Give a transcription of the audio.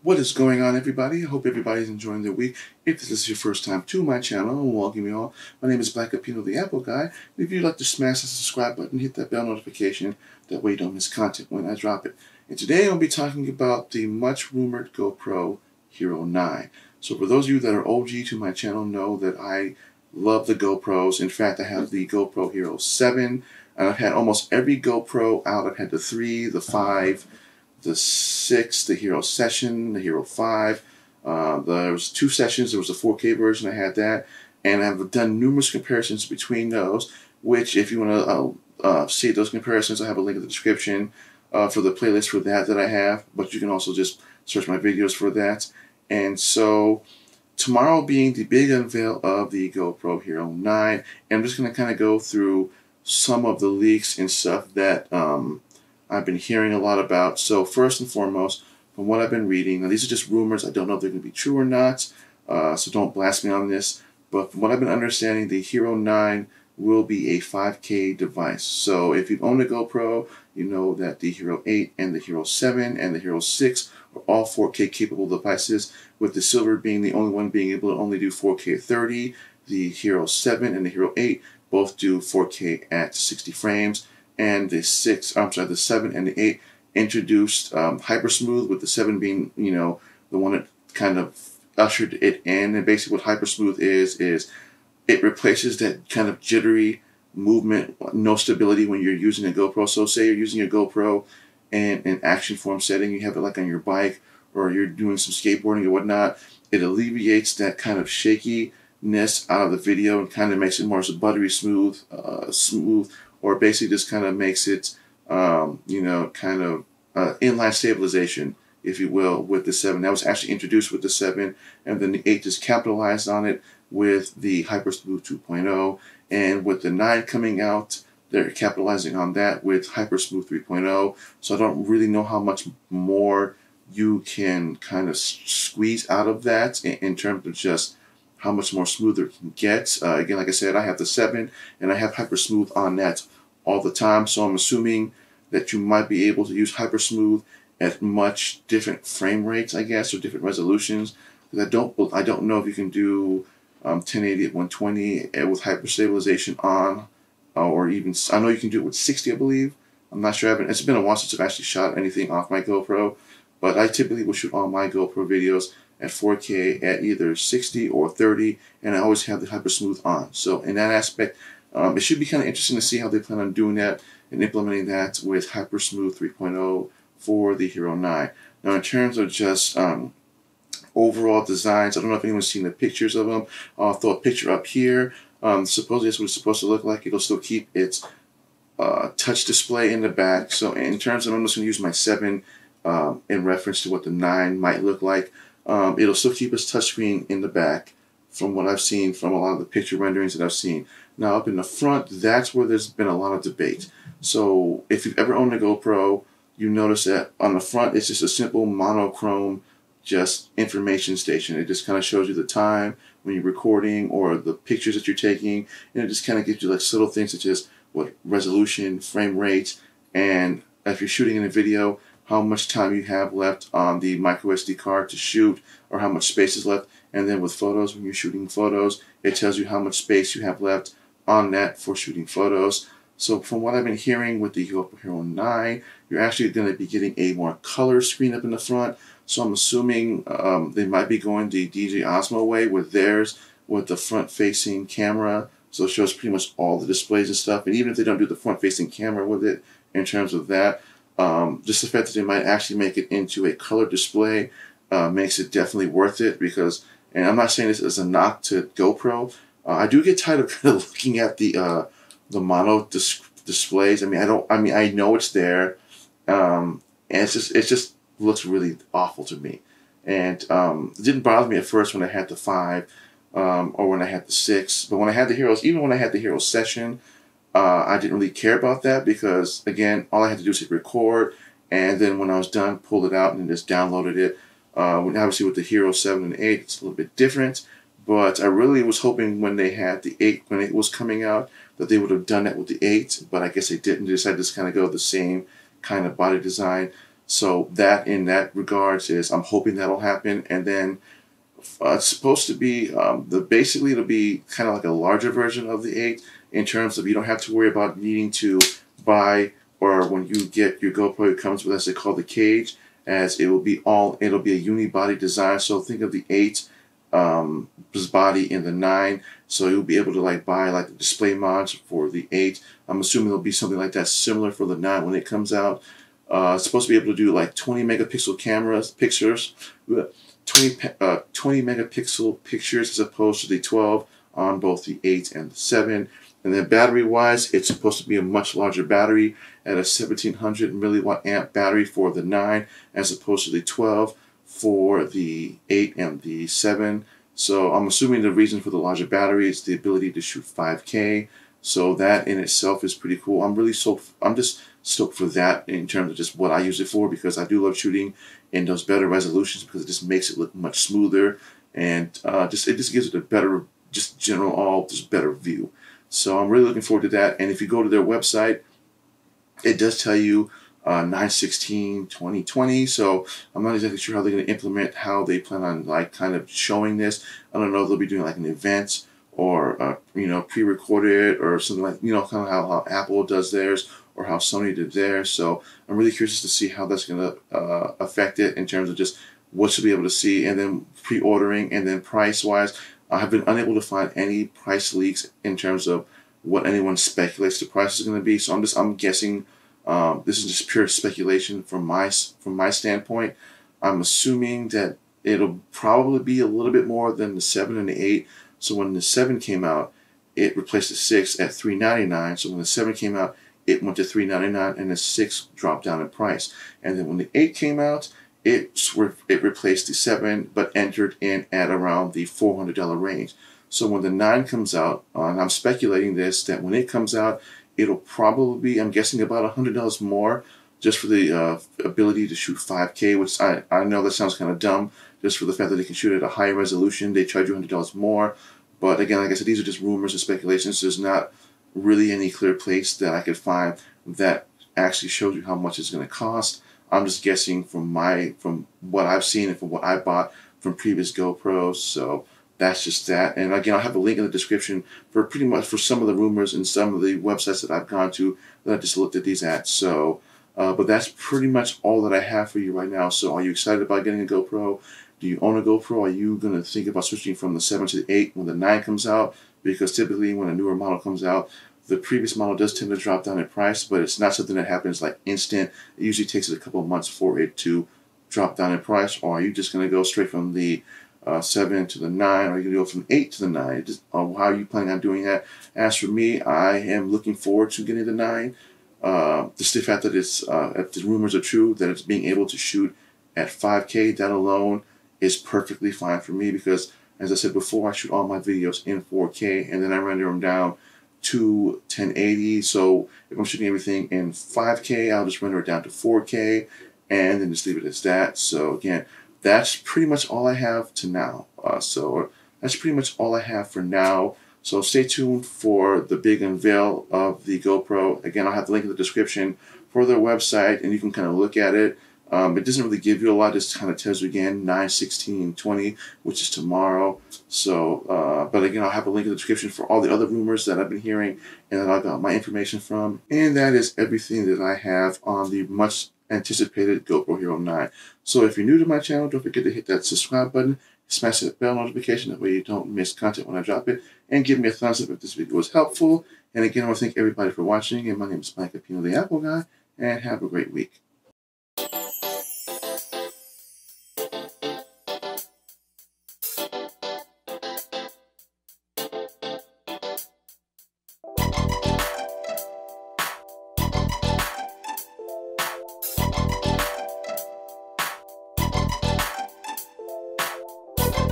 What is going on, everybody? I hope everybody's enjoying their week. If this is your first time to my channel, welcome you all. My name is Black Apino, the Apple Guy. If you'd like to smash the subscribe button, hit that bell notification. That way you don't miss content when I drop it. And today I'll be talking about the much rumored GoPro Hero 9. So for those of you that are OG to my channel know that I love the GoPros. In fact, I have the GoPro Hero 7. And I've had almost every GoPro out. I've had the 3, the 5, the 6, the Hero Session, the Hero 5. There was 2 sessions. There was a 4K version. I had that. And I've done numerous comparisons between those, which if you want to see those comparisons, I have a link in the description for the playlist for that I have. But you can also just search my videos for that. And so tomorrow being the big unveil of the GoPro Hero 9, and I'm just going to kind of go through some of the leaks and stuff that I've been hearing a lot about. So first and foremost, from what I've been reading, now these are just rumors. I don't know if they're going to be true or not, so don't blast me on this. But from what I've been understanding, the Hero 9 will be a 5K device. So if you've owned a GoPro, you know that the Hero 8 and the Hero 7 and the Hero 6 are all 4K capable devices, with the Silver being the only one being able to only do 4K 30. The Hero 7 and the Hero 8 both do 4K at 60 frames. And the 7 and the 8 introduced Hypersmooth, with the 7 being, the one that kind of ushered it in. And basically what Hypersmooth is it replaces that kind of jittery movement, no stability when you're using a GoPro. So say you're using a GoPro in an action form setting, you have it like on your bike, or you're doing some skateboarding or whatnot, it alleviates that kind of shakiness out of the video and kind of makes it more buttery smooth, or basically just kind of makes it, inline stabilization, if you will, with the 7. That was actually introduced with the 7, and then the 8 just capitalized on it with the Hypersmooth 2.0, and with the 9 coming out, they're capitalizing on that with Hypersmooth 3.0. So I don't really know how much more you can kind of squeeze out of that in terms of just how much more smoother it can get. Again, like I said, I have the 7 and I have Hypersmooth on that all the time, so I'm assuming that you might be able to use Hypersmooth at much different frame rates, I guess, or different resolutions. Because I don't know if you can do 1080 at 120 with hyperstabilization on, or even, I know you can do it with 60, I believe. I'm not sure. It's been a while since I've actually shot anything off my GoPro, but I typically will shoot all my GoPro videos at 4K at either 60 or 30, and I always have the Hypersmooth on. So in that aspect, it should be kind of interesting to see how they plan on doing that and implementing that with Hypersmooth 3.0 for the Hero 9. Now, in terms of just overall designs, I don't know if anyone's seen the pictures of them. I'll throw a picture up here. Supposedly that's what it's supposed to look like. It'll still keep its touch display in the back. So in terms of, I'm just going to use my 7 in reference to what the 9 might look like. It'll still keep its touchscreen in the back, from what I've seen from a lot of the picture renderings that I've seen. Now up in the front, that's where there's been a lot of debate. So if you've ever owned a GoPro, you notice that on the front it's just a simple monochrome, just information station. It just kind of shows you the time when you're recording or the pictures that you're taking, and it just kind of gives you like little things such as what resolution, frame rate, and if you're shooting in a video, how much time you have left on the micro SD card to shoot, or how much space is left. And then with photos, when you're shooting photos, it tells you how much space you have left on that for shooting photos. So from what I've been hearing with the GoPro Hero 9, you're actually going to be getting a more color screen up in the front. So I'm assuming they might be going the DJI Osmo way with theirs, with the front-facing camera. So it shows pretty much all the displays and stuff. And even if they don't do the front-facing camera with it, in terms of that, just the fact that they might actually make it into a color display makes it definitely worth it. Because, and I'm not saying this as a knock to GoPro, I do get tired of kind of looking at the mono displays. I know it's there, and it just looks really awful to me. And it didn't bother me at first when I had the 5 or when I had the 6, but when I had the Heroes, even when I had the Hero Session, I didn't really care about that, because again, all I had to do was hit record, and then when I was done, pulled it out and just downloaded it. Obviously with the Hero 7 and 8, it's a little bit different, but I really was hoping when they had the 8, when it was coming out, that they would have done that with the 8, but I guess they didn't. They decided to just kind of go the same kind of body design. So that in that regards is I'm hoping that'll happen. And then it's supposed to be basically it'll be kind of like a larger version of the 8 in terms of you don't have to worry about needing to buy, or when you get your GoPro, it comes with, as they call, the cage, as it'll be a unibody design. So think of the 8 body in the 9, so you'll be able to like buy like the display mods for the 8. I'm assuming there'll be something like that similar for the 9 when it comes out. It's supposed to be able to do like 20 megapixel pictures, 20 megapixel pictures as opposed to the 12 on both the 8 and the 7. And then battery wise, it's supposed to be a much larger battery at a 1700 milliwatt amp battery for the 9 as opposed to the 12 for the 8 and the 7. So I'm assuming the reason for the larger battery is the ability to shoot 5K. So that in itself is pretty cool. I'm just stoked for that in terms of just what I use it for, because I do love shooting in those better resolutions because it just makes it look much smoother, and it just gives it a better, just general just better view. So I'm really looking forward to that. And if you go to their website, it does tell you 9/16/2020. So I'm not exactly sure how they're going to implement, how they plan on like kind of showing this. I don't know if they'll be doing like an event or pre-recorded or something like, kind of how Apple does theirs or how Sony did theirs. So I'm really curious to see how that's going to affect it in terms of just what you'll be able to see, and then pre-ordering, and then price-wise. I have been unable to find any price leaks in terms of what anyone speculates the price is going to be. So I'm guessing. This is just pure speculation from my standpoint. I'm assuming that it'll probably be a little bit more than the 7 and the 8. So when the 7 came out, it replaced the 6 at $399. So when the 7 came out, it went to $399, and the 6 dropped down in price. And then when the 8 came out, it replaced the 7, but entered in at around the $400 range. So when the 9 comes out, and I'm speculating this, that when it comes out, it'll probably be, I'm guessing, about $100 more just for the ability to shoot 5K, which I know that sounds kind of dumb, just for the fact that they can shoot at a higher resolution. They charge you $100 more. But again, like I said, these are just rumors and speculations. There's not really any clear place that I could find that actually shows you how much it's going to cost. I'm just guessing from what I've seen and from what I bought from previous GoPros. So that's just that. And again, I'll have a link in the description for pretty much for some of the rumors and some of the websites that I've gone to that I just looked at these at. So, but that's pretty much all that I have for you right now. So are you excited about getting a GoPro? Do you own a GoPro? Are you going to think about switching from the 7 to the 8 when the 9 comes out? Because typically when a newer model comes out, the previous model does tend to drop down in price, but it's not something that happens like instant. It usually takes it a couple of months for it to drop down in price. Or are you just going to go straight from the 7 to the 9, or you can go from 8 to the 9? How are you planning on doing that? As for me, I am looking forward to getting the 9. Just the fact that if the rumors are true, that it's being able to shoot at 5K, that alone is perfectly fine for me, because as I said before, I shoot all my videos in 4K and then I render them down to 1080. So if I'm shooting everything in 5K, I'll just render it down to 4K and then just leave it as that. So again, that's pretty much all I have to now. That's pretty much all I have for now. So stay tuned for the big unveil of the GoPro. Again, I'll have the link in the description for their website, and you can kind of look at it. It doesn't really give you a lot. It just kind of tells you again 9/16/20, which is tomorrow. So, but again, I'll have a link in the description for all the other rumors that I've been hearing and that I got my information from. And that is everything that I have on the much anticipated GoPro Hero 9. So if you're new to my channel, don't forget to hit that subscribe button, smash that bell notification, that way you don't miss content when I drop it, and give me a thumbs up if this video was helpful. And again, I want to thank everybody for watching, and my name is Mike Apino, the Apple Guy, and have a great week.